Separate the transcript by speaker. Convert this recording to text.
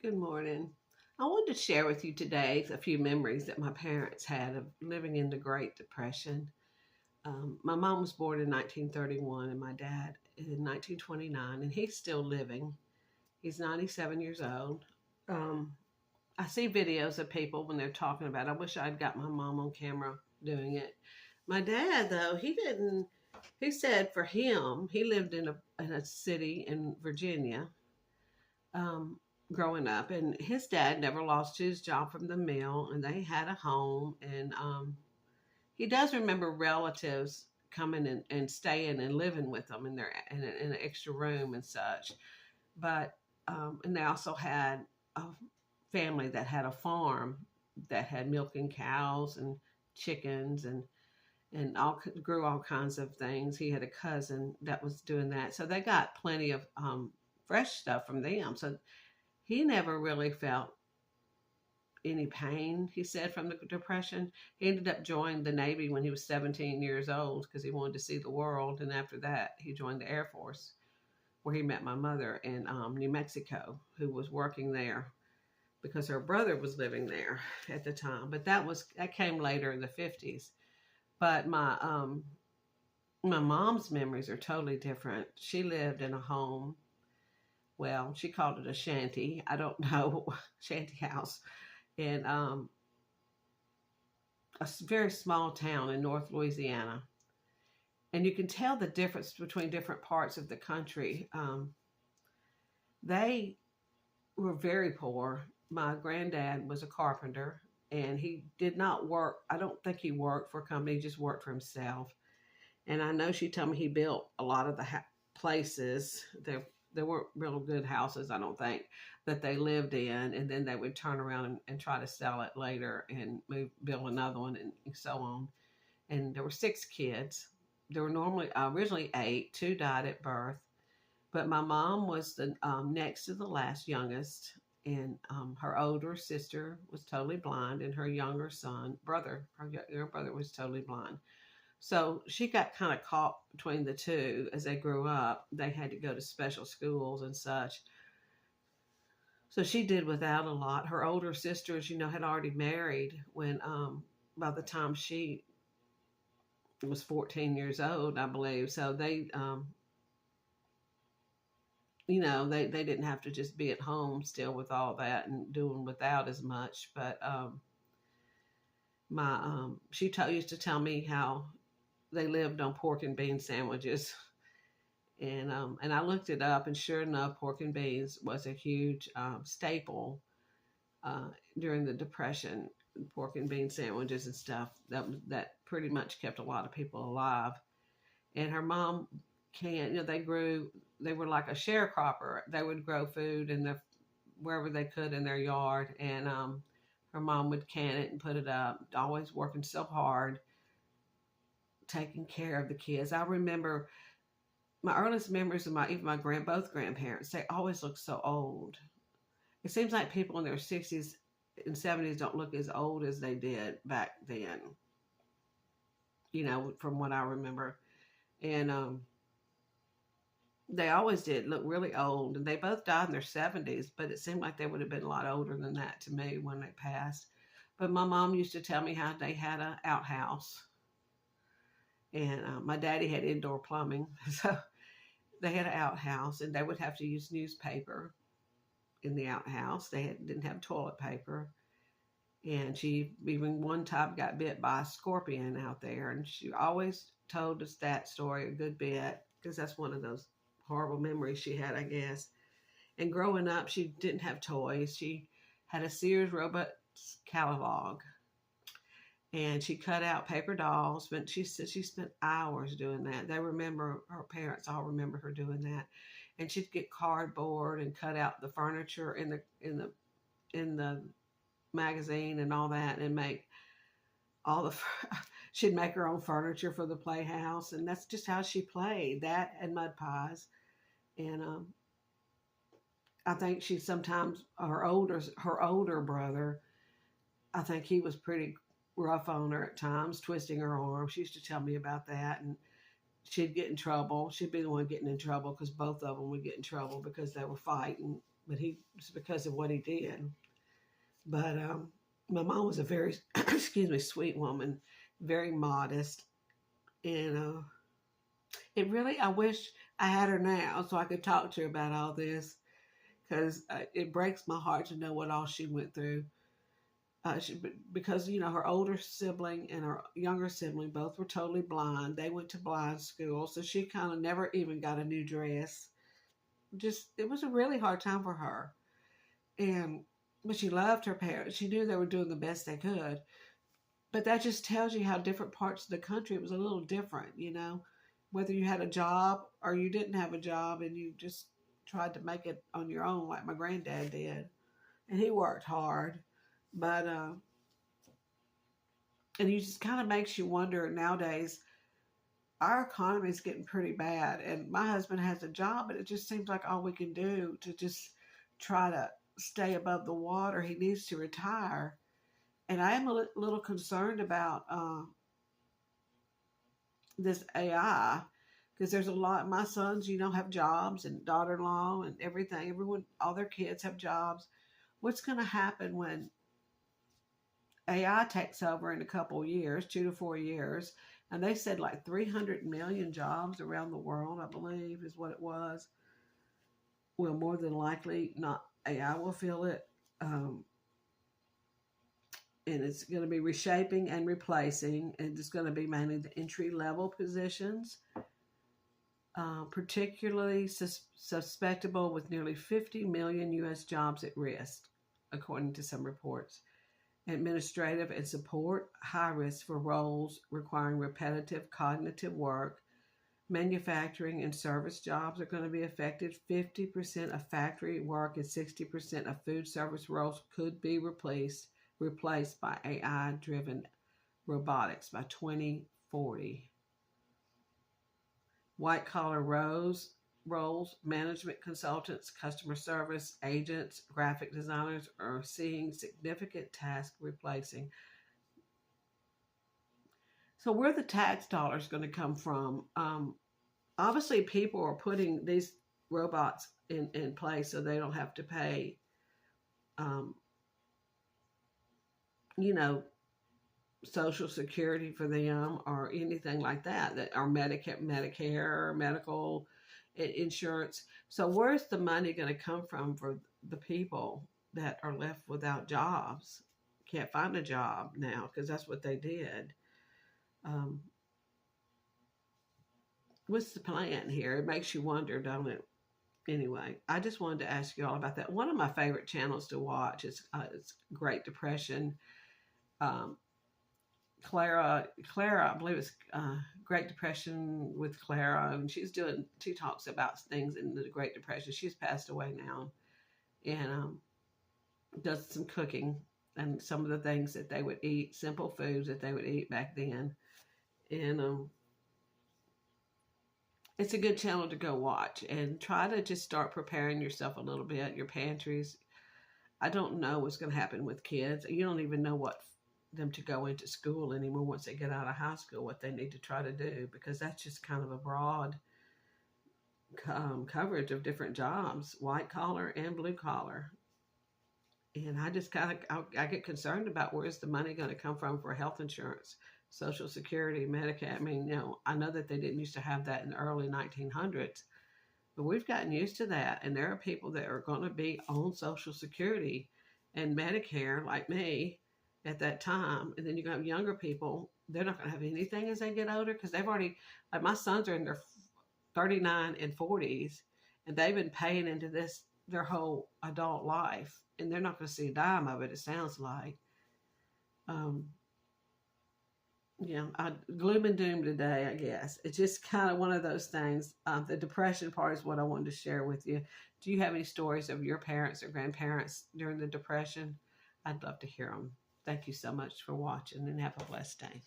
Speaker 1: Good morning. I wanted to share with you today a few memories that my parents had of living in the Great Depression. My mom was born in 1931 and my dad in 1929, and he's still living. He's 97 years old. Um, I see videos of people when they're talking about it. I wish I'd got my mom on camera doing it. My dad, though, he didn't. He said for him, he lived in a city in Virginia, um, growing up, and his dad never lost his job from the mill, and they had a home. And he does remember relatives coming and staying and living with them in their in an extra room and such. But and they also had a family that had a farm that had milking cows and chickens and grew all kinds of things. He had a cousin that was doing that, so they got plenty of fresh stuff from them. So he never really felt any pain, he said, from the Depression. He ended up joining the Navy when he was 17 years old because he wanted to see the world. And after that, he joined the Air Force, where he met my mother in New Mexico, who was working there because her brother was living there at the time. But that came later in the 50s. But my mom's memories are totally different. She lived in a home. Well, she called it a shanty. I don't know, shanty house in very small town in North Louisiana. And you can tell the difference between different parts of the country. They were very poor. My granddad was a carpenter and he did not work. I don't think he worked for a company, he just worked for himself. And I know she told me he built a lot of the places. There weren't real good houses, I don't think, that they lived in, and then they would turn around and try to sell it later and build another one, and so on. And there were six kids. There were normally originally eight. Two died at birth, but my mom was the next to the last youngest, and her older sister was totally blind, and her younger her brother was totally blind. So she got kind of caught between the two as they grew up. They had to go to special schools and such. So she did without a lot. Her older sisters, had already married when, by the time she was 14 years old, I believe. So they didn't have to just be at home still with all that and doing without as much. But she used to tell me how they lived on pork and bean sandwiches. And I looked it up, and sure enough, pork and beans was a huge staple during the Depression. Pork and bean sandwiches and stuff that pretty much kept a lot of people alive. And her mom they were like a sharecropper. They would grow food wherever they could in their yard, and her mom would can it and put it up. Always working so hard, taking care of the kids. I remember my earliest memories of both grandparents. They always looked so old. It seems like people in their 60s and 70s don't look as old as they did back then. From what I remember, and they always did look really old. And they both died in their 70s, but it seemed like they would have been a lot older than that to me when they passed. But my mom used to tell me how they had an outhouse. And my daddy had indoor plumbing, so they had an outhouse, and they would have to use newspaper in the outhouse. They didn't have toilet paper, and she even one time got bit by a scorpion out there. And she always told us that story a good bit because that's one of those horrible memories she had, I guess. And growing up, she didn't have toys. She had a Sears Roebuck's catalog. And she cut out paper dolls, but she said she spent hours doing that. Her parents all remember her doing that. And she'd get cardboard and cut out the furniture in the magazine and all that, and make she'd make her own furniture for the playhouse, and that's just how she played, that and mud pies. And I think she sometimes her older brother, I think he was pretty rough on her at times, twisting her arm. She used to tell me about that, and she'd get in trouble. She'd be the one getting in trouble because both of them would get in trouble because they were fighting but it's because of what he did. But my mom was a very, excuse me, sweet woman, very modest, and it really, I wish I had her now so I could talk to her about all this because it breaks my heart to know what all she went through. Because her older sibling and her younger sibling both were totally blind. They went to blind school, so she kind of never even got a new dress. Just it was a really hard time for her, and but she loved her parents. She knew they were doing the best they could. But that just tells you how different parts of the country it was a little different. Whether you had a job or you didn't have a job and you just tried to make it on your own, like my granddad did, and he worked hard, but and it just kind of makes you wonder nowadays. Our economy is getting pretty bad, and my husband has a job, but it just seems like all we can do to just try to stay above the water. He needs to retire, and I am a little concerned about this AI because there's a lot. My sons, have jobs, and daughter-in-law, and everything. Everyone, all their kids have jobs. What's going to happen when AI takes over in a couple of years, 2 to 4 years? And they said like 300 million jobs around the world, I believe, is what it was. Well, more than likely, not AI will fill it. And it's going to be reshaping and replacing. And it's going to be mainly the entry-level positions, particularly susceptible with nearly 50 million U.S. jobs at risk, according to some reports. Administrative and support, high risk for roles requiring repetitive cognitive work. Manufacturing and service jobs are going to be affected. 50% of factory work and 60% of food service roles could be replaced by AI-driven robotics by 2040. White-collar roles, management consultants, customer service agents, graphic designers are seeing significant tasks replacing. So where the tax dollars going to come from? Obviously, people are putting these robots in place so they don't have to pay, Social Security for them or anything like that or Medicare, medical insurance. So where's the money going to come from for the people that are left without jobs? Can't find a job now because that's what they did. What's the plan here? It makes you wonder, don't it? Anyway, I just wanted to ask you all about that. One of my favorite channels to watch is it's Great Depression. Clara, I believe it's Great Depression with Clara, and she talks about things in the Great Depression. She's passed away now, and does some cooking and some of the things that they would eat, simple foods that they would eat back then, and it's a good channel to go watch and try to just start preparing yourself a little bit, your pantries. I don't know what's going to happen with kids. You don't even know what them to go into school anymore once they get out of high school, what they need to try to do, because that's just kind of a broad coverage of different jobs, white collar and blue collar. And I just I get concerned about where's the money going to come from for health insurance, Social Security, Medicare. I mean, I know that they didn't used to have that in the early 1900s, but we've gotten used to that. And there are people that are going to be on Social Security and Medicare like me at that time. And then you're going to have younger people. They're not going to have anything as they get older because they've already, like my sons are in their 39 and 40s, and they've been paying into this their whole adult life. And they're not going to see a dime of it, it sounds like. Gloom and doom today, I guess. It's just kind of one of those things. The depression part is what I wanted to share with you. Do you have any stories of your parents or grandparents during the Depression? I'd love to hear them. Thank you so much for watching, and have a blessed day.